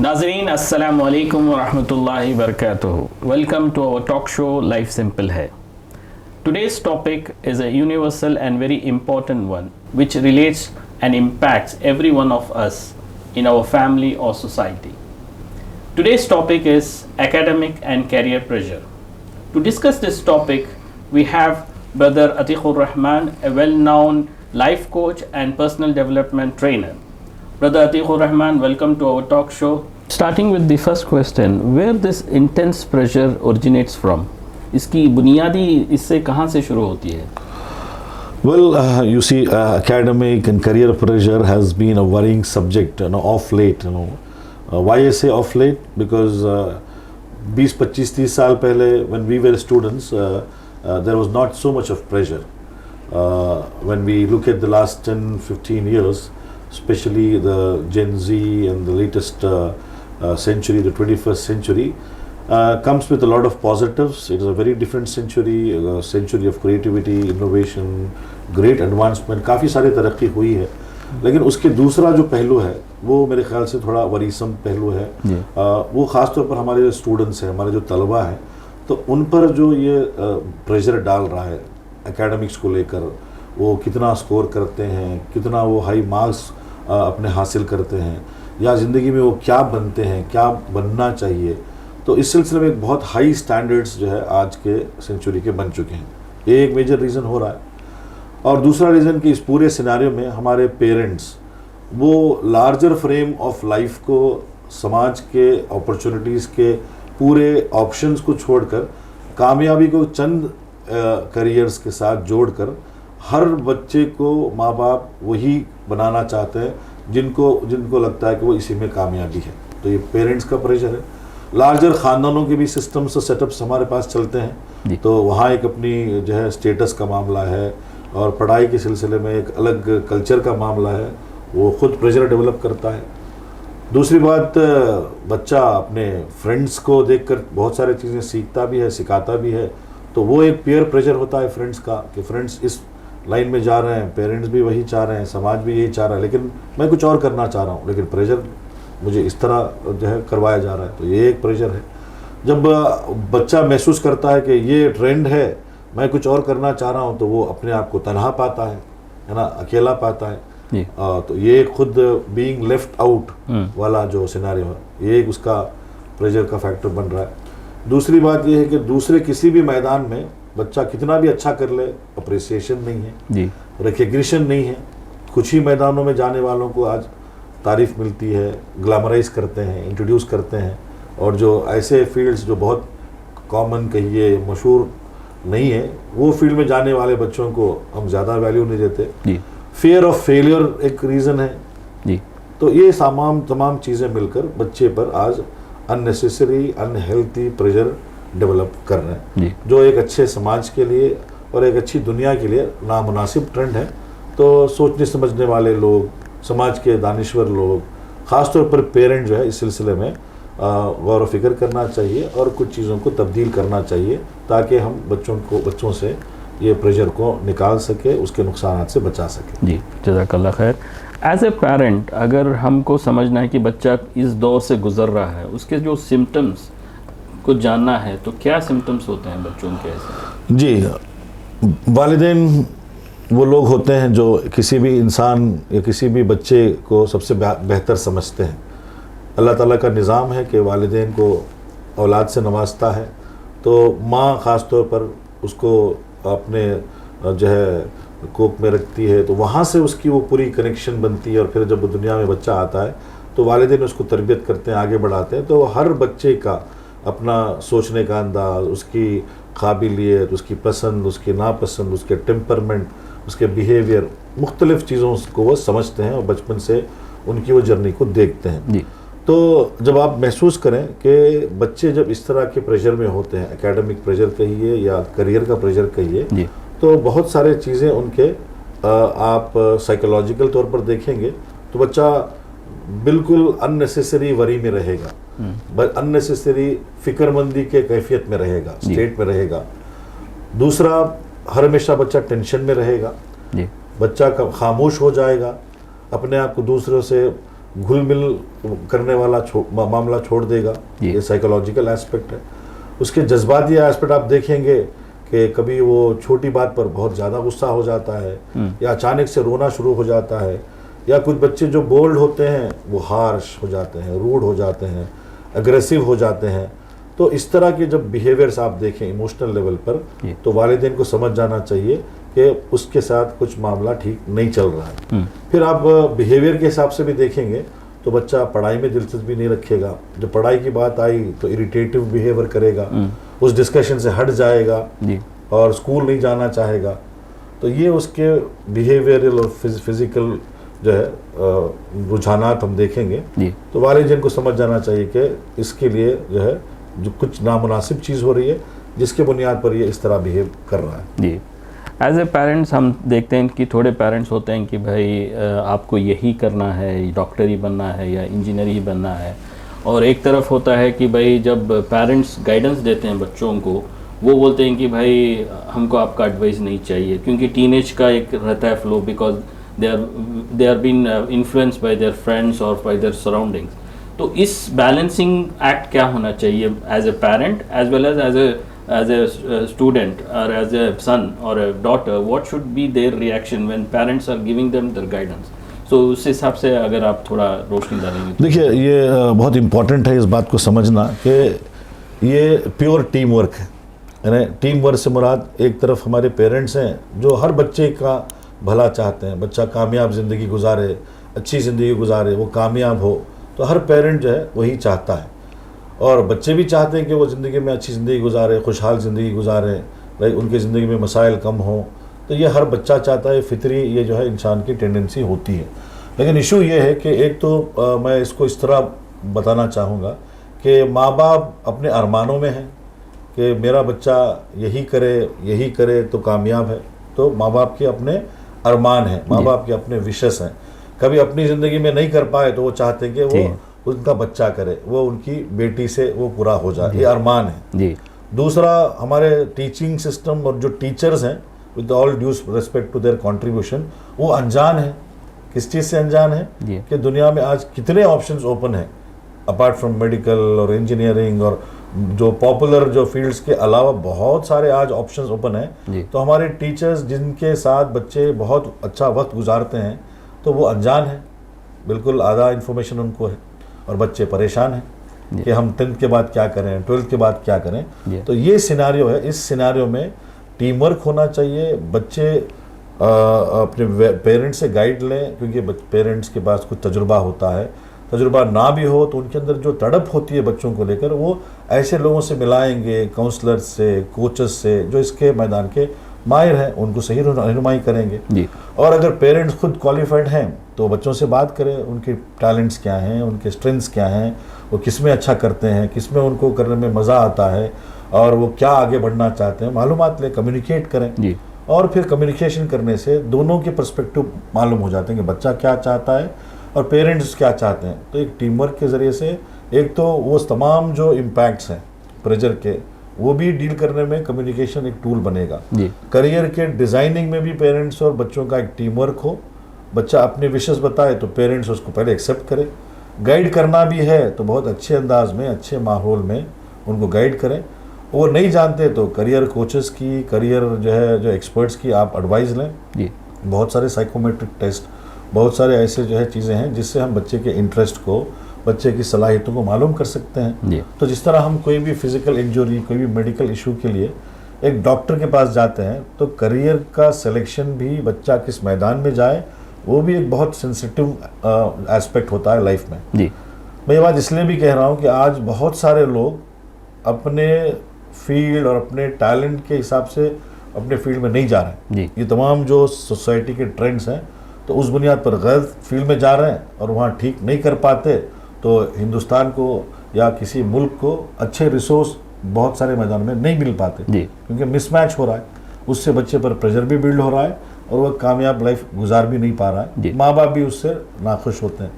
नाजरीन अस्सलामु अलैकुम व रहमतुल्लाहि व बरकातुहू. Welcome to our talk show Life Simple है. Today's topic is a universal and very important one which relates and impacts every one of us in our family or society. Today's topic is academic and career pressure. To discuss this topic, we have Brother Atiqur Rahman, a well-known life coach and personal development trainer. Brother Atiqur Rahman, welcome to our talk show. Starting with the first question, where this intense pressure originates from? इसकी बुनियादी इससे कहाँ से शुरू होती है? Well, you see, academic and career pressure has been a worrying subject, of late. Why I say of late? Because 20, 25, 30 साल पहले, when we were students, there was not so much of pressure. When we look at the last 10, 15 years, especially the Gen Z and the latest century, the 21st century, comes with a lot of positives. It is a very different century, a century of creativity, innovation, great advancement. काफ़ी सारी तरक्की हुई है, लेकिन उसके दूसरा जो पहलू है वो मेरे ख्याल से थोड़ा वरीसम पहलू है. वो ख़ास तौर पर हमारे जो स्टूडेंट्स हैं, हमारे जो तलबा हैं, तो उन पर जो ये प्रेशर डाल रहा है एकेडमिक्स को लेकर, वो कितना स्कोर करते हैं, कितना वो हाई मार्क्स अपने हासिल करते हैं, या ज़िंदगी में वो क्या बनते हैं, क्या बनना चाहिए. तो इस सिलसिले में एक बहुत हाई स्टैंडर्ड्स जो है आज के सेंचुरी के बन चुके हैं. ये एक मेजर रीज़न हो रहा है. और दूसरा रीज़न कि इस पूरे सिनेरियो में हमारे पेरेंट्स वो लार्जर फ्रेम ऑफ लाइफ को, समाज के अपॉर्चुनिटीज़ के पूरे ऑप्शंस को छोड़कर कामयाबी को चंद करियर्स के साथ जोड़कर हर बच्चे को माँ बाप वही बनाना चाहते हैं जिनको लगता है कि वो इसी में कामयाबी है. तो ये पेरेंट्स का प्रेशर है. लार्जर ख़ानदानों के भी सिस्टम्स और सेटअप्स हमारे पास चलते हैं, तो वहाँ एक अपनी जो है स्टेटस का मामला है, और पढ़ाई के सिलसिले में एक अलग कल्चर का मामला है, वो ख़ुद प्रेशर डेवलप करता है. दूसरी बात, बच्चा अपने फ्रेंड्स को देखकर बहुत सारी चीज़ें सीखता भी है, सिखाता भी है, तो वो एक पीयर प्रेशर होता है फ्रेंड्स का कि फ्रेंड्स इस लाइन में जा रहे हैं, पेरेंट्स भी वही चाह रहे हैं, समाज भी यही चाह रहा है, लेकिन मैं कुछ और करना चाह रहा हूँ, लेकिन प्रेशर मुझे इस तरह जो है करवाया जा रहा है. तो ये एक प्रेशर है. जब बच्चा महसूस करता है कि ये ट्रेंड है, मैं कुछ और करना चाह रहा हूँ, तो वो अपने आप को तन्हा पाता है ना, अकेला पाता है. तो ये खुद बीइंग लेफ्ट आउट वाला जो सिनेरियो है, ये एक उसका प्रेशर का फैक्टर बन रहा है. दूसरी बात ये है कि दूसरे किसी भी मैदान में बच्चा कितना भी अच्छा कर ले, अप्रिसिएशन नहीं है, रिकग्निशन नहीं है. कुछ ही मैदानों में जाने वालों को आज तारीफ़ मिलती है, ग्लैमराइज करते हैं, इंट्रोड्यूस करते हैं, और जो ऐसे फील्ड्स जो बहुत कॉमन कहिए मशहूर नहीं है, वो फील्ड में जाने वाले बच्चों को हम ज़्यादा वैल्यू नहीं देते. फियर ऑफ फेलियर एक रीज़न है. तो ये तमाम चीज़ें मिलकर बच्चे पर आज अननेसेसरी अनहेल्थी प्रेशर डेवलप कर रहे हैं, जो एक अच्छे समाज के लिए और एक अच्छी दुनिया के लिए नामुनासिब ट्रेंड है. तो सोचने समझने वाले लोग, समाज के दानिश्वर लोग, ख़ासतौर पर पेरेंट जो है इस सिलसिले में गौर व फिक्र करना चाहिए और कुछ चीज़ों को तब्दील करना चाहिए, ताकि हम बच्चों से ये प्रेशर को निकाल सके, उसके नुकसान से बचा सके. जी, जज़ाकल्लाह खैर. एज ए पेरेंट, अगर हमको समझना है कि बच्चा इस दौर से गुज़र रहा है, उसके जो सिम्टम्स को जानना है, तो क्या सिम्टम्स होते हैं बच्चों के ऐसे? जी, वालिदैन वो लोग होते हैं जो किसी भी इंसान या किसी भी बच्चे को सबसे बेहतर समझते हैं. अल्लाह ताला का निज़ाम है कि वालिदैन को औलाद से नवाजता है, तो माँ ख़ास तौर पर उसको अपने जो है कोख में रखती है, तो वहाँ से उसकी वो पूरी कनेक्शन बनती है, और फिर जब वो दुनिया में बच्चा आता है तो वालिदैन उसको तरबियत करते हैं, आगे बढ़ाते हैं. तो हर बच्चे का अपना सोचने का अंदाज़, उसकी काबिलियत, उसकी पसंद, उसकी नापसंद, उसके टेम्परमेंट, उसके बिहेवियर, मुख्तलिफ़ चीज़ों को वो समझते हैं और बचपन से उनकी वो जर्नी को देखते हैं. तो जब आप महसूस करें कि बच्चे जब इस तरह के प्रेशर में होते हैं, एकेडमिक प्रेशर कहिए या करियर का प्रेशर कहिए, तो बहुत सारे चीज़ें उनके आप साइकोलॉजिकल तौर पर देखेंगे तो बच्चा बिल्कुल अननेसेसरी वरी में रहेगा, अननेसेसरी फिक्रमंदी के कैफियत में रहेगा, स्टेट में रहेगा. दूसरा, हर हमेशा बच्चा टेंशन में रहेगा, बच्चा खामोश हो जाएगा, अपने आप को दूसरों से घुल मिल करने वाला मामला छोड़ देगा, ये साइकोलॉजिकल एस्पेक्ट है। उसके जज्बाती एस्पेक्ट आप देखेंगे कि कभी वो छोटी बात पर बहुत ज़्यादा गुस्सा हो जाता है, या अचानक से रोना शुरू हो जाता है, या कुछ बच्चे जो बोल्ड होते हैं वो हार्श हो जाते हैं, रूड हो जाते हैं, अग्रेसिव हो जाते हैं। तो इस तरह के जब बिहेवियर्स आप देखें इमोशनल लेवल पर, तो वालिदैन को समझ जाना चाहिए कि उसके साथ कुछ मामला ठीक नहीं चल रहा है। फिर आप बिहेवियर के हिसाब से भी देखेंगे तो बच्चा पढ़ाई में दिलचस्पी नहीं रखेगा, जब पढ़ाई की बात आई तो इरिटेटिव बिहेवियर करेगा, उस डिस्कशन से हट जाएगा और स्कूल नहीं जाना चाहेगा। तो ये उसके बिहेवियरल और फिजिकल जो है रुझानात हम देखेंगे। तो वालिदैन को समझ जाना चाहिए कि इसके लिए जो है जो कुछ नामुनासिब चीज़ हो रही है, जिसके बुनियाद पर ये इस तरह बिहेव कर रहा है। जी, एज ए पेरेंट्स हम देखते हैं कि थोड़े पेरेंट्स होते हैं कि भाई आपको यही करना है, डॉक्टर ही बनना है या इंजीनियर ही बनना है, और एक तरफ होता है कि भाई जब पेरेंट्स गाइडेंस देते हैं बच्चों को, वो बोलते हैं कि भाई हमको आपका एडवाइस नहीं चाहिए, क्योंकि टीनेज का एक रहता है flow, because they are been influenced by their friends और बाय देयर सराउंडिंग्स। तो इस बैलेंसिंग एक्ट क्या होना चाहिए as a parent as well as a student or as a son or a daughter, what should be their reaction when parents are giving them their guidance? So उस हिसाब से अगर आप थोड़ा रोशनी डालेंगे। देखिए, ये बहुत इम्पोर्टेंट है इस बात को समझना कि ये प्योर टीम वर्क है। यानी टीम वर्क से मुराद एक तरफ हमारे पेरेंट्स हैं जो हर बच्चे का भला चाहते हैं, बच्चा कामयाब ज़िंदगी गुजारे, अच्छी ज़िंदगी गुजारे, वो कामयाब हो, तो हर पेरेंट जो है वही चाहता है। और बच्चे भी चाहते हैं कि वो ज़िंदगी में अच्छी ज़िंदगी गुजारे, खुशहाल ज़िंदगी गुजारें, लाइक उनकी ज़िंदगी में मसाइल कम हो। तो ये हर बच्चा चाहता है, फितरी ये जो है इंसान की टेंडेंसी होती है। लेकिन इशू ये है कि एक तो मैं इसको इस तरह बताना चाहूँगा कि माँ बाप अपने अरमानों में हैं कि मेरा बच्चा यही करे तो कामयाब है। तो माँ बाप के अपने अरमान हैं, माँ बाप के अपने विशेष हैं। कभी अपनी ज़िंदगी में नहीं कर पाए तो वो चाहते हैं कि वो उनका बच्चा करे, वो उनकी बेटी से वो पूरा हो जाए, ये अरमान है जी। दूसरा, हमारे टीचिंग सिस्टम और जो टीचर्स हैं, with all due respect to their contribution, वो अनजान है। किस चीज़ से अनजान है कि दुनिया में आज कितने ऑप्शंस ओपन हैं अपार्ट फ्रॉम मेडिकल और इंजीनियरिंग और जो पॉपुलर जो फील्ड्स के अलावा बहुत सारे आज ऑप्शंस ओपन हैं। तो हमारे टीचर्स जिनके साथ बच्चे बहुत अच्छा वक्त गुजारते हैं, तो वो अनजान है, बिल्कुल आधा इन्फॉर्मेशन उनको है, और बच्चे परेशान हैं कि हम 10th के बाद क्या करें, 12th के बाद क्या करें। तो ये सिनारियो है। इस सिनारियो में टीम वर्क होना चाहिए। बच्चे अपने पेरेंट्स से गाइड लें, क्योंकि पेरेंट्स के पास कुछ तजुर्बा होता है। तजुर्बा ना भी हो तो उनके अंदर जो तड़प होती है बच्चों को लेकर, वो ऐसे लोगों से मिलाएंगे, काउंसलर्स से, कोचेस से, जो इसके मैदान के माहिर हैं, उनको सही रहनुमाई करेंगे जी। और अगर पेरेंट्स खुद क्वालिफाइड हैं तो बच्चों से बात करें, उनके टैलेंट्स क्या हैं, उनके स्ट्रेंथ्स क्या हैं, वो किस में अच्छा करते हैं, किस में उनको करने में मज़ा आता है, और वो क्या आगे बढ़ना चाहते हैं, मालूमात लें, कम्युनिकेट करें जी। और फिर कम्युनिकेशन करने से दोनों के पर्सपेक्टिव मालूम हो जाते हैं कि बच्चा क्या चाहता है और पेरेंट्स क्या चाहते हैं। तो एक टीम वर्क के ज़रिए से एक तो वो तमाम जो इम्पैक्ट्स हैं प्रेशर के, वो भी डील करने में कम्युनिकेशन एक टूल बनेगा। करियर के डिज़ाइनिंग में भी पेरेंट्स और बच्चों का एक टीम वर्क हो। बच्चा अपने विशेष बताए तो पेरेंट्स उसको पहले एक्सेप्ट करें। गाइड करना भी है तो बहुत अच्छे अंदाज में, अच्छे माहौल में उनको गाइड करें। वो नहीं जानते तो करियर कोचेस की, करियर जो एक्सपर्ट्स की आप एडवाइस लें जी। बहुत सारे साइकोमेट्रिक टेस्ट, बहुत सारे ऐसे जो है चीज़ें हैं जिससे हम बच्चे के इंटरेस्ट को, बच्चे की सलाहियतों को मालूम कर सकते हैं। तो जिस तरह हम कोई भी फिजिकल इंजरी, कोई भी मेडिकल इशू के लिए एक डॉक्टर के पास जाते हैं, तो करियर का सिलेक्शन भी बच्चा किस मैदान में जाए, वो भी एक बहुत सेंसिटिव एस्पेक्ट होता है लाइफ में जी। मैं ये बात इसलिए भी कह रहा हूँ कि आज बहुत सारे लोग अपने फील्ड और अपने टैलेंट के हिसाब से अपने फील्ड में नहीं जा रहे हैं। ये तमाम जो सोसाइटी के ट्रेंड्स हैं, तो उस बुनियाद पर गलत फील्ड में जा रहे हैं और वहाँ ठीक नहीं कर पाते, तो हिंदुस्तान को या किसी मुल्क को अच्छे रिसोर्स बहुत सारे मैदान में नहीं मिल पाते क्योंकि मिसमैच हो रहा है। उससे बच्चे पर प्रेशर भी बिल्ड हो रहा है और वह कामयाब लाइफ गुजार भी नहीं पा रहा है। माँ बाप भी उससे नाखुश होते हैं।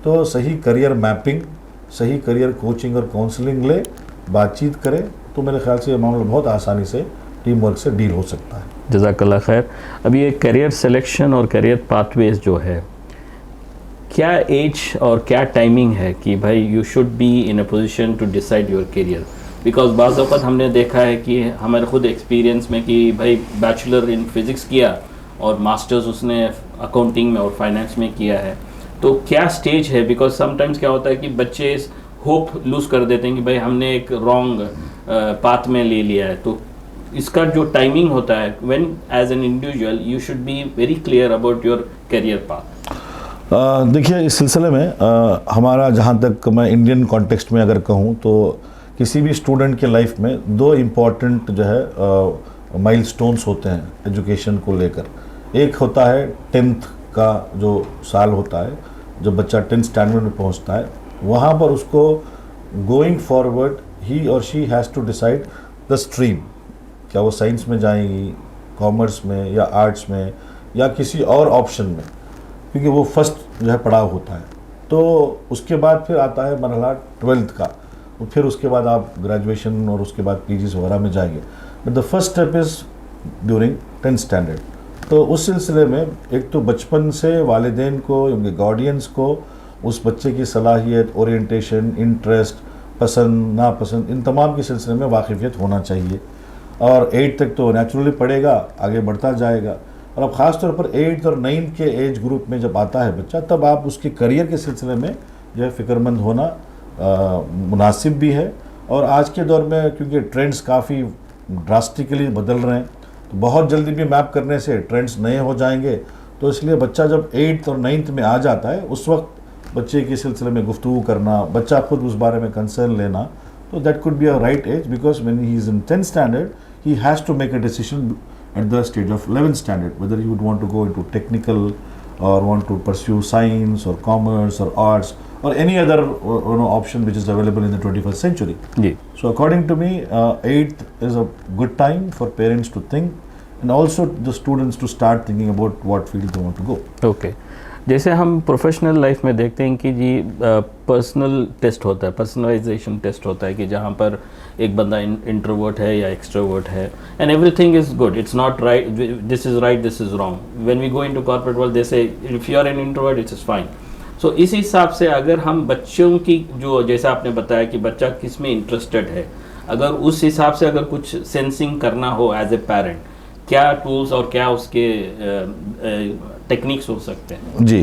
तो सही करियर मैपिंग, सही करियर कोचिंग और काउंसलिंग ले, बातचीत करें, तो मेरे ख्याल से ये मामला बहुत आसानी से टीम वर्क से डील हो सकता है। जज़ाकल्लाह खैर। अब ये करियर सिलेक्शन और करियर पाथवेज जो है, क्या एज और क्या टाइमिंग है कि भाई you should be in a position to decide your career? Because बाज़ औक़ात हमने देखा है कि हमारे खुद एक्सपीरियंस में कि भाई बैचलर इन फिज़िक्स किया और मास्टर्स उसने अकाउंटिंग में और फाइनेंस में किया है, तो क्या स्टेज है? बिकॉज समटाइम्स क्या होता है कि बच्चे होप लूज़ कर देते हैं कि भाई हमने एक रॉन्ग पाथ में ले लिया है। तो इसका जो टाइमिंग होता है, when as an individual you should be very clear about your career path. देखिए, इस सिलसिले में हमारा, जहाँ तक मैं इंडियन कॉन्टेक्स्ट में अगर कहूँ तो किसी भी स्टूडेंट के लाइफ में दो इम्पॉर्टेंट जो है माइलस्टोन्स होते हैं एजुकेशन को लेकर। एक होता है 10th का जो साल होता है, जब बच्चा 10th स्टैंडर्ड में पहुंचता है, वहाँ पर उसको गोइंग फॉरवर्ड ही और she has to decide the stream. क्या वो साइंस में जाएंगी, कॉमर्स में, या आर्ट्स में, या किसी और ऑप्शन में, क्योंकि वो फर्स्ट जो है पड़ाव होता है। तो उसके बाद फिर आता है मरहला 12th का, और फिर उसके बाद आप ग्रेजुएशन और उसके बाद पीजीज वगैरह में जाएंगे। But the first step is during 10th standard. तो उस सिलसिले में एक तो बचपन से वालिदैन को, उनके गार्डियंस को उस बच्चे की सलाहियत, ओरिएंटेशन, इंटरेस्ट, पसंद नापसंद, इन तमाम के सिलसिले में वाकिफ़ियत होना चाहिए। और 8th तक तो नेचुरली पढ़ेगा, आगे बढ़ता जाएगा। और अब ख़ास तौर पर 8th और 9th के एज ग्रुप में जब आता है बच्चा, तब आप उसके करियर के सिलसिले में जो है फ़िक्रमंद होना मुनासिब भी है। और आज के दौर में क्योंकि ट्रेंड्स काफ़ी ड्रास्टिकली बदल रहे हैं, तो बहुत जल्दी भी मैप करने से ट्रेंड्स नए हो जाएंगे। तो इसलिए बच्चा जब 8th और 9th में आ जाता है, उस वक्त बच्चे के सिलसिले में गुफ्तगू करना, बच्चा खुद उस बारे में कंसर्न लेना, तो that could be a right age, because when he is in 10th standard he has to make a decision at the stage of 11th standard whether you would want to go into technical or want to pursue science or commerce or arts or any other option which is available in the 21st century. Yeah. So according to me, 8th is a good time for parents to think, and also the students to start thinking about what field they want to go. Okay. जैसे हम professional life में देखते हैं कि जी personal test होता है, personalisation test होता है कि जहाँ पर एक बंदा इंट्रोवर्ट है या एक्सट्रोवर्ट है, and everything is good, it's not right, this is right, this is wrong. When we go into corporate world they say if you are an introvert it's fine. So इस हिसाब से अगर हम बच्चों की, जो जैसा आपने बताया कि बच्चा किस में इंटरेस्टेड है, अगर उस हिसाब से अगर कुछ सेंसिंग करना हो एज ए पेरेंट, क्या टूल्स और क्या उसके टेक्निक्स हो सकते हैं? जी,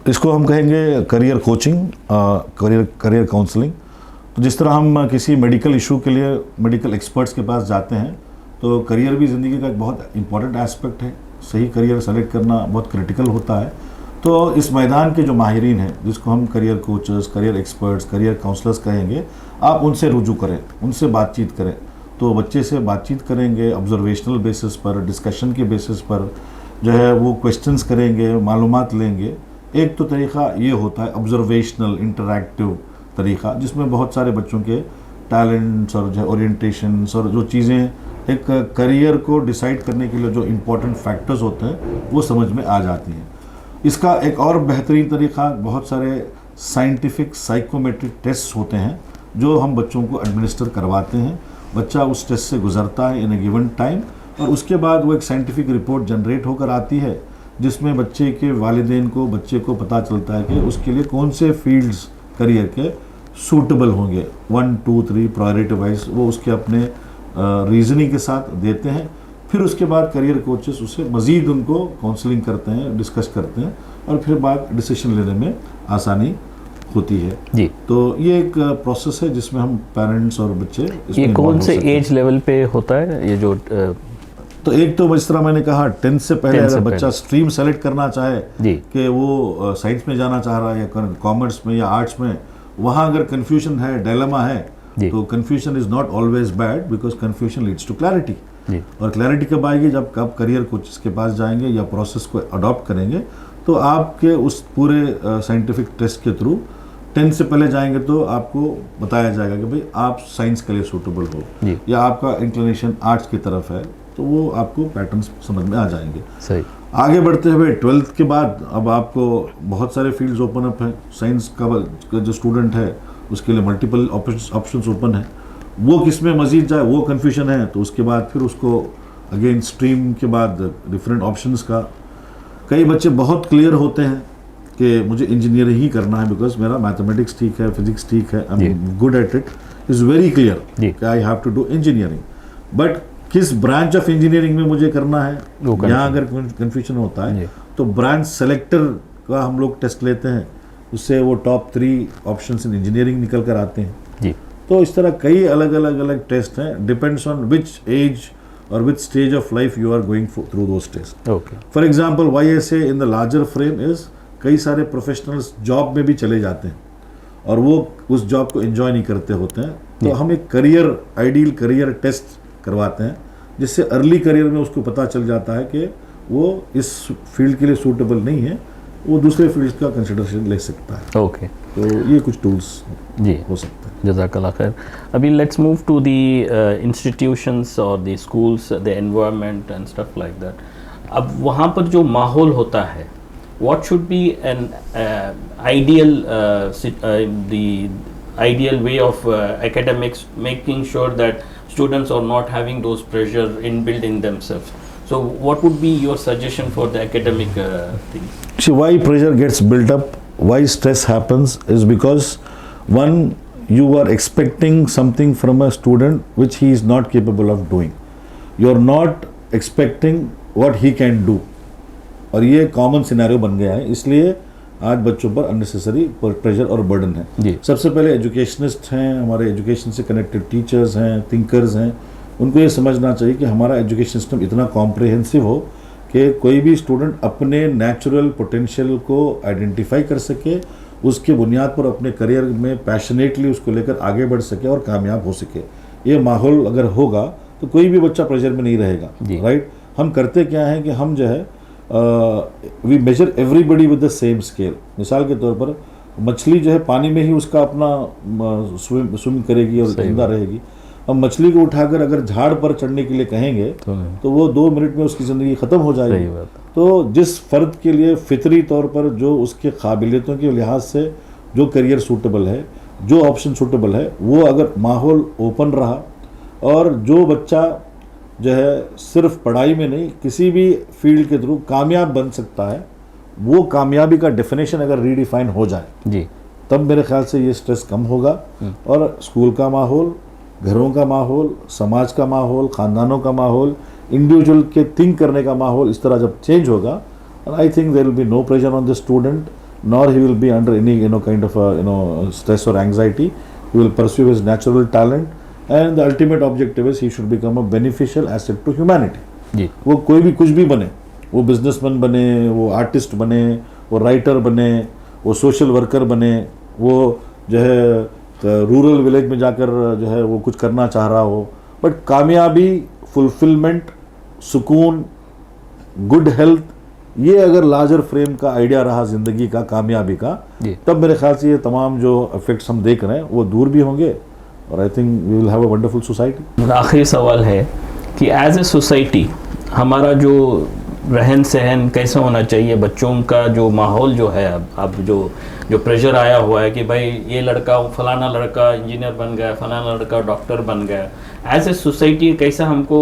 इसको हम कहेंगे करियर कोचिंग, करियर काउंसलिंग। तो जिस तरह हम किसी मेडिकल इशू के लिए मेडिकल एक्सपर्ट्स के पास जाते हैं, तो करियर भी ज़िंदगी का एक बहुत इंपॉर्टेंट एस्पेक्ट है। सही करियर सेलेक्ट करना बहुत क्रिटिकल होता है। तो इस मैदान के जो माहिरीन हैं, जिसको हम career coaches, career experts, career counsellors कहेंगे, आप उनसे रुजू करें, उनसे बातचीत करें। तो बच्चे से बातचीत करेंगे ऑब्जर्वेशनल बेसिस पर, डिस्कशन के बेसिस पर जो है वो क्वेश्चंस करेंगे, मालूमात लेंगे। एक तो तरीक़ा ये होता है ऑब्जर्वेशनल इंटरैक्टिव तरीक़ा, जिसमें बहुत सारे बच्चों के टैलेंट्स और जो है ओरिएंटेशंस और जो चीज़ें एक करियर को डिसाइड करने के लिए जो इम्पोर्टेंट फैक्टर्स होते हैं वो समझ में आ जाती हैं। इसका एक और बेहतरीन तरीक़ा, बहुत सारे साइंटिफिक साइकोमेट्रिक टेस्ट होते हैं जो हम बच्चों को एडमिनिस्टर करवाते हैं। बच्चा उस टेस्ट से गुजरता है इन ए गिवन टाइम, और उसके बाद वो एक साइंटिफिक रिपोर्ट जनरेट होकर आती है, जिसमें बच्चे के वालिदैन को, बच्चे को पता चलता है कि उसके लिए कौन से फील्ड्स करियर के सूटेबल होंगे। 1, 2, 3 प्रायोरिटी वाइज वो उसके अपने रीजनिंग के साथ देते हैं। फिर उसके बाद करियर कोचेस उससे मज़ीद उनको काउंसलिंग करते हैं, डिस्कस करते हैं, और फिर बाद डिसीजन लेने में आसानी होती है जी। तो ये एक प्रोसेस है जिसमें हम पेरेंट्स और बच्चे, ये कौन से एज लेवल पे होता है ये जो तो एक तो जिस तरह मैंने कहा 10th से पहले अगर बच्चा स्ट्रीम सेलेक्ट करना चाहे कि वो साइंस में जाना चाह रहा है या कॉमर्स में या आर्ट्स में, वहाँ अगर कन्फ्यूजन है, डायलेमा है, तो confusion is not always bad, because confusion leads to clarity. और क्लैरिटी कब आएगी? जब कब करियर कोचेस के पास जाएंगे या प्रोसेस को अडॉप्ट करेंगे, तो आपके उस पूरे साइंटिफिक टेस्ट के थ्रू 10th से पहले जाएंगे तो आपको बताया जाएगा कि भाई आप साइंस के लिए सूटेबल हो या आपका इंक्लिनेशन आर्ट्स की तरफ है, तो वो आपको पैटर्न्स समझ में आ जाएंगे। सही। आगे बढ़ते हुए 12th के बाद अब आपको बहुत सारे फील्ड्स ओपन अप हैं। साइंस का जो स्टूडेंट है उसके लिए मल्टीपल ऑप्शंस ओपन है, वो किस में मजीद जाए वो कन्फ्यूजन है। तो उसके बाद फिर उसको अगेन स्ट्रीम के बाद डिफरेंट ऑप्शंस का, कई बच्चे बहुत क्लियर होते हैं कि मुझे इंजीनियरिंग ही करना है बिकॉज मेरा मैथमेटिक्स ठीक है, फिजिक्स ठीक है, I am good at it, is very clear कि I have to do engineering, but किस ब्रांच ऑफ इंजीनियरिंग में मुझे करना है, यहाँ अगर कन्फ्यूजन होता है तो ब्रांच सेलेक्टर का हम लोग टेस्ट लेते हैं, उससे वो टॉप 3 ऑप्शंस इन इंजीनियरिंग निकल कर आते हैं जी। तो इस तरह कई अलग अलग टेस्ट हैं, डिपेंड्स ऑन विच एज और which stage of life you are going through those test. For example YSA in the larger frame is कई सारे प्रोफेशनल्स जॉब में भी चले जाते हैं और वो उस जॉब को एंजॉय नहीं करते होते हैं, तो हम एक करियर आइडियल करियर टेस्ट करवाते हैं जिससे अर्ली करियर में उसको पता चल जाता है कि वो इस फील्ड के लिए सूटेबल नहीं है, वो दूसरे फील्ड का कंसिडरेशन ले सकता है। ओके तो ये कुछ टूल्स जी हो सकते हैं। जज़ाकल्लाह खैर। अभी let's move to the institutions और the schools, the environment and stuff like that. अब वहाँ पर जो माहौल होता है, what should be an ideal way of academics, making sure that students are not having those pressure inbuilt in themselves? So what would be your suggestion for the academic things? See, why pressure gets built up, why stress happens is because one, you are expecting something from a student which he is not capable of doing. You are not expecting what he can do. और ये common scenario बन गया है, इसलिए आज बच्चों पर unnecessary pressure और बर्डन है। सबसे पहले एजुकेशनिस्ट हैं, हमारे एजुकेशन से कनेक्टेड टीचर्स हैं, थिंकर्स हैं, उनको ये समझना चाहिए कि हमारा एजुकेशन सिस्टम इतना कॉम्प्रिहेंसिव हो कि कोई भी स्टूडेंट अपने नेचुरल पोटेंशियल को आइडेंटिफाई कर सके, उसके बुनियाद पर अपने करियर में पैशनेटली उसको लेकर आगे बढ़ सके और कामयाब हो सके। ये माहौल अगर होगा तो कोई भी बच्चा प्रेशर में नहीं रहेगा, राइट। हम करते क्या है कि हम जो है we measure everybody with the same scale. मिसाल के तौर पर मछली जो है पानी में ही उसका अपना स्विम करेगी और जिंदा रहेगी। हम मछली को उठाकर अगर झाड़ पर चढ़ने के लिए कहेंगे तो वो 2 मिनट में उसकी ज़िंदगी ख़त्म हो जाएगी। तो जिस फ़र्द के लिए फितरी तौर पर जो उसके काबिलियतों के लिहाज से जो करियर सूटेबल है, जो ऑप्शन सूटेबल है, वो अगर माहौल ओपन रहा और जो बच्चा जो है सिर्फ पढ़ाई में नहीं किसी भी फील्ड के थ्रू कामयाब बन सकता है, वो कामयाबी का डेफिनेशन अगर रीडिफाइन हो जाए जी, तब मेरे ख्याल से ये स्ट्रेस कम होगा और स्कूल का माहौल, घरों का माहौल, समाज का माहौल, ख़ानदानों का माहौल, इंडिविजुअल के थिंक करने का माहौल इस तरह जब चेंज होगा, I think there will be no pressure on the student, nor he will be under any kind of stress और anxiety. He will pursue his natural talent and the ultimate objective is he should become a beneficial asset to humanity। वो कोई भी कुछ भी बने, वो businessman बने, वो आर्टिस्ट बने, वो राइटर बने, वो सोशल वर्कर बने, वो जो है रूरल विलेज में जाकर जो है वो कुछ करना चाह रहा हो, बट कामयाबी, फुलफिलमेंट, सुकून, गुड हेल्थ, ये अगर लार्जर फ्रेम का आइडिया रहा ज़िंदगी का, कामयाबी का, तब मेरे ख्याल से ये तमाम जो इफेक्ट्स हम देख रहे हैं वो दूर भी होंगे और I think we will have a wonderful society. मेरा आखिरी सवाल है कि एज ए सोसाइटी हमारा जो रहन सहन कैसा होना चाहिए, बच्चों का जो माहौल जो है, अब जो प्रेशर आया हुआ है कि भाई ये लड़का, फलाना लड़का इंजीनियर बन गया, फलाना लड़का डॉक्टर बन गया, एज ए सोसाइटी कैसा हमको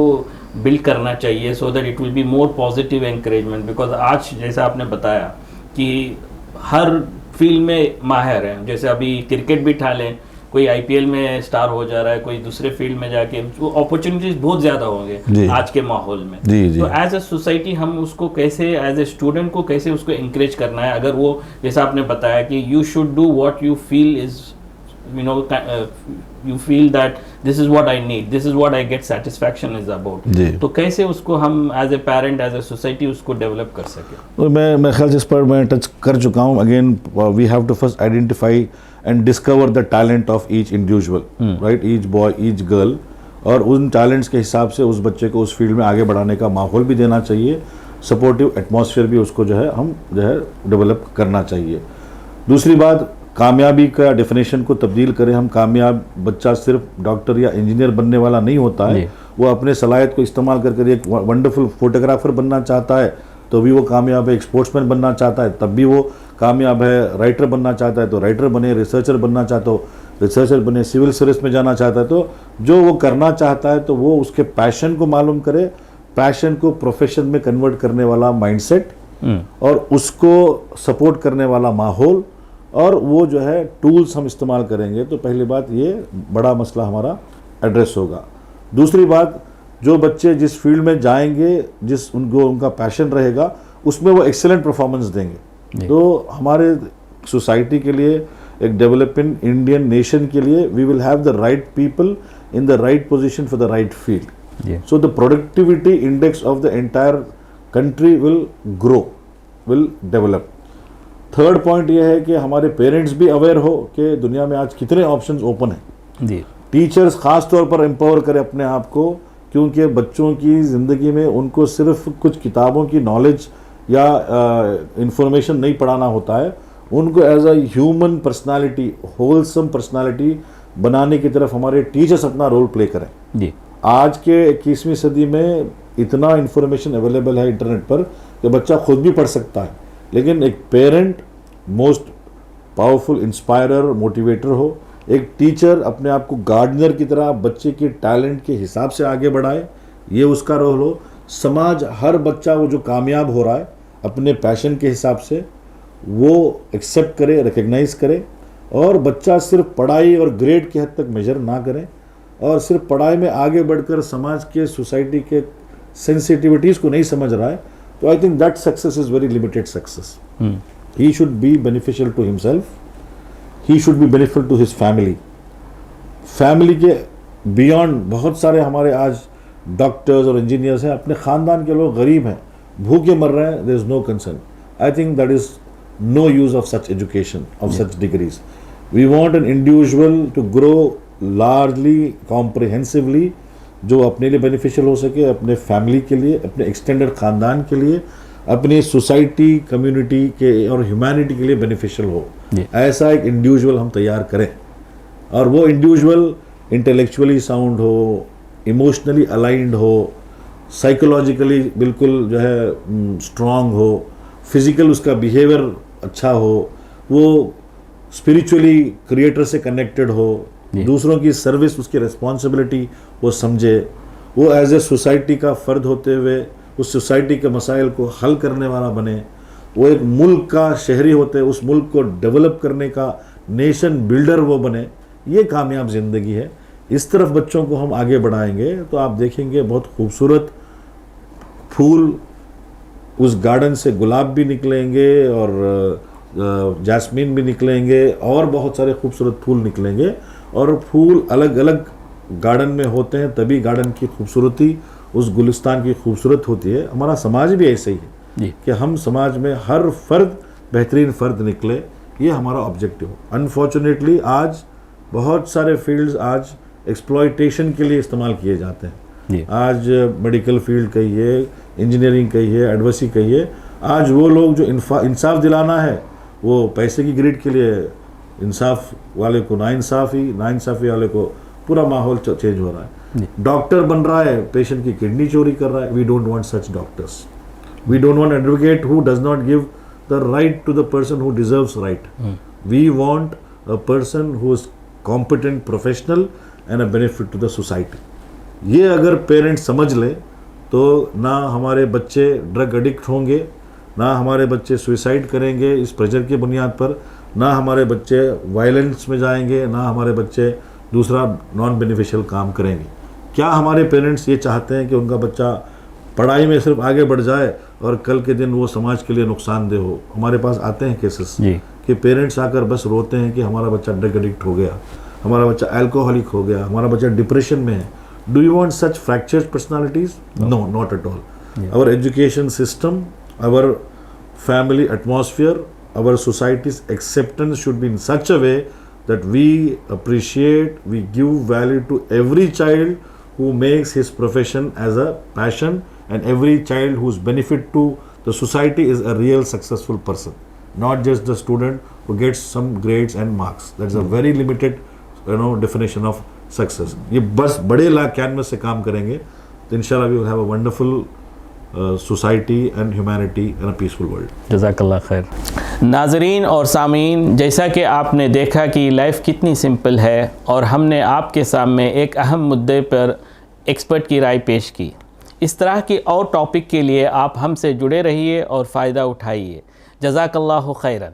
बिल्ड करना चाहिए so that it will be more positive encouragement? Because आज जैसा आपने बताया कि हर फील्ड में माहिर हैं, जैसे अभी क्रिकेट भी उठा लें, कोई IPL में स्टार हो जा रहा है, कोई दूसरे फील्ड में जाके, वो अपॉर्चुनिटीज बहुत ज़्यादा होंगे आज के माहौल में। तो एज ए सोसाइटी हम उसको कैसे, एज ए स्टूडेंट को कैसे उसको इंकरेज करना है? अगर वो जैसा आपने बताया कि you should do what you feel is you feel that this is what I need, this is what I get satisfaction is about, तो कैसे उसको हम as a parent, as a society उसको डेवलप कर सके? तो मैं ख्याल जिस पर मैं टच कर चुका हूँ, again we have to first identify and discover the talent of each individual, right, each boy, each girl, और उन टैलेंट्स के हिसाब से उस बच्चे को उस फील्ड में आगे बढ़ाने का माहौल भी देना चाहिए, सपोर्टिव एटमॉस्फेयर भी उसको जो है हम जो है डेवलप करना चाहिए। दूसरी बात, कामयाबी का डेफिनेशन को तब्दील करें हम। कामयाब बच्चा सिर्फ डॉक्टर या इंजीनियर बनने वाला नहीं होता है, वो अपने सलाहियत को इस्तेमाल करके एक वंडरफुल फोटोग्राफर बनना चाहता है तो भी वो कामयाब है, एक स्पोर्ट्समैन बनना चाहता है तब भी वो कामयाब है, राइटर बनना चाहता है तो राइटर बने, रिसर्चर बनना चाहता हो रिसर्चर बने, सिविल सर्विस में जाना चाहता है तो जो वो करना चाहता है तो वो उसके पैशन को मालूम करे, पैशन को प्रोफेशन में कन्वर्ट करने वाला माइंडसेट और उसको सपोर्ट करने वाला माहौल और वो जो है टूल्स हम इस्तेमाल करेंगे, तो पहली बात ये बड़ा मसला हमारा एड्रेस होगा। दूसरी बात, जो बच्चे जिस फील्ड में जाएंगे, जिस उनका पैशन रहेगा, उसमें वो एक्सेलेंट परफॉर्मेंस देंगे। तो हमारे सोसाइटी के लिए, एक डेवलपिंग इंडियन नेशन के लिए, we will have the right people in the right position for the right field. So the productivity index of the entire country will grow, will develop. Third point ये है कि हमारे parents भी aware हो कि दुनिया में आज कितने ऑप्शंस ओपन हैं। टीचर्स खास तौर पर एम्पावर करें अपने आप को, क्योंकि बच्चों की ज़िंदगी में उनको सिर्फ कुछ किताबों की नॉलेज या इंफॉर्मेशन नहीं पढ़ाना होता है, उनको as a human personality, wholesome personality बनाने की तरफ हमारे टीचर्स अपना रोल प्ले करें। जी, आज के 21वीं सदी में इतना इंफॉर्मेशन अवेलेबल है इंटरनेट पर कि बच्चा खुद भी पढ़ सकता है, लेकिन एक parent most powerful inspirer, motivator हो, एक टीचर अपने आप को गार्डनर की तरह बच्चे के टैलेंट के हिसाब से आगे बढ़ाए, ये उसका रोल हो। समाज, हर बच्चा वो जो कामयाब हो रहा है अपने पैशन के हिसाब से, वो एक्सेप्ट करे, रिकग्नाइज करे, और बच्चा सिर्फ पढ़ाई और ग्रेड की हद तक मेजर ना करें, और सिर्फ पढ़ाई में आगे बढ़कर समाज के, सोसाइटी के सेंसिटिविटीज़ को नहीं समझ रहा है, तो I think that success is very limited success. He should be beneficial to himself, he should be beneficial to his family. Family के बियॉन्ड बहुत सारे हमारे आज डॉक्टर्स और इंजीनियर्स हैं, अपने ख़ानदान के लोग गरीब हैं, भूखे मर रहे हैं, there is no concern. I think that is no use of such education, of such degrees. We want an individual to grow largely, comprehensively, जो अपने लिए बेनिफिशियल हो सके, अपने फैमिली के लिए, अपने एक्सटेंडेड ख़ानदान के लिए, अपनी सोसाइटी, कम्युनिटी के और ह्यूमैनिटी के लिए बेनिफिशियल हो। ऐसा एक इंडिविजुअल हम तैयार करें, और वो इंडिविजुअल इंटेलेक्चुअली साउंड हो, इमोशनली अलाइंड हो, साइकोलॉजिकली बिल्कुल जो है स्ट्रॉन्ग हो, फिजिकल उसका बिहेवियर अच्छा हो, वो स्पिरिचुअली क्रिएटर से कनेक्टेड हो, दूसरों की सर्विस उसकी रिस्पॉन्सिबिलिटी वो समझे, वो एज ए सोसाइटी का फ़र्द होते हुए उस सोसाइटी के मसाइल को हल करने वाला बने, वो एक मुल्क का शहरी होते उस मुल्क को डेवलप करने का नेशन बिल्डर वो बने। ये कामयाब ज़िंदगी है। इस तरफ बच्चों को हम आगे बढ़ाएंगे तो आप देखेंगे बहुत खूबसूरत फूल, उस गार्डन से गुलाब भी निकलेंगे और जैस्मीन भी निकलेंगे और बहुत सारे खूबसूरत फूल निकलेंगे। और फूल अलग अलग गार्डन में होते हैं, तभी गार्डन की खूबसूरती, उस गुलिस्तान की खूबसूरत होती है। हमारा समाज भी ऐसे ही है कि हम समाज में हर फर्द बेहतरीन फ़र्द निकले, ये हमारा ऑब्जेक्टिव। अनफॉर्चुनेटली आज बहुत सारे फील्ड्स आज एक्सप्लॉयटेशन के लिए इस्तेमाल किए जाते हैं। आज मेडिकल फील्ड कहिए, इंजीनियरिंग कहिए, एडवर्सी कहिए, आज वो लोग जो इंसाफ दिलाना है वो पैसे की ग्रिड के लिए इंसाफ वाले को नाइंसाफ़ी वाले को पूरा माहौल चेंज हो रहा है। डॉक्टर बन रहा है, पेशेंट की किडनी चोरी कर रहा है। We don't want such doctors, we don't want advocate who does not give the right to the person who deserves right. We want a person who is competent, professional and a benefit to the society. ये अगर parents समझ लें तो ना हमारे बच्चे drug addict होंगे, ना हमारे बच्चे सुइसाइड करेंगे इस प्रेशर की बुनियाद पर, ना हमारे बच्चे वायलेंस में जाएंगे, ना हमारे बच्चे दूसरा नॉन बेनिफिशियल काम करेंगे। क्या हमारे पेरेंट्स ये चाहते हैं कि उनका बच्चा पढ़ाई में सिर्फ आगे बढ़ जाए और कल के दिन वो समाज के लिए नुकसानदेह हो? हमारे पास आते हैं केसेस कि पेरेंट्स आकर बस रोते हैं कि हमारा बच्चा ड्रग एडिक्ट हो गया, हमारा बच्चा अल्कोहलिक हो गया, हमारा बच्चा डिप्रेशन में है। Do you want such fractured personalities? No, not at all. Our education system, our family atmosphere, our society's acceptance should be in such a way that we appreciate, we give value to every child who makes his profession as a passion, and every child whose benefit to the society is a real successful person, not just the student who gets some grades and marks. That's a very limited definition of success. ये बस बड़े canvas से काम करेंगे तो इंशाल्लाह we will have a wonderful society and humanity and a peaceful world. जज़ाकल्लाह खैर। नाज़रीन और सामीन, जैसा कि आपने देखा कि लाइफ कितनी सिंपल है और हमने आपके सामने एक अहम मुद्दे पर एक्सपर्ट की राय पेश की। इस तरह के और टॉपिक के लिए आप हमसे जुड़े रहिए और फ़ायदा उठाइए। जज़ाकल्लाहु खैरन।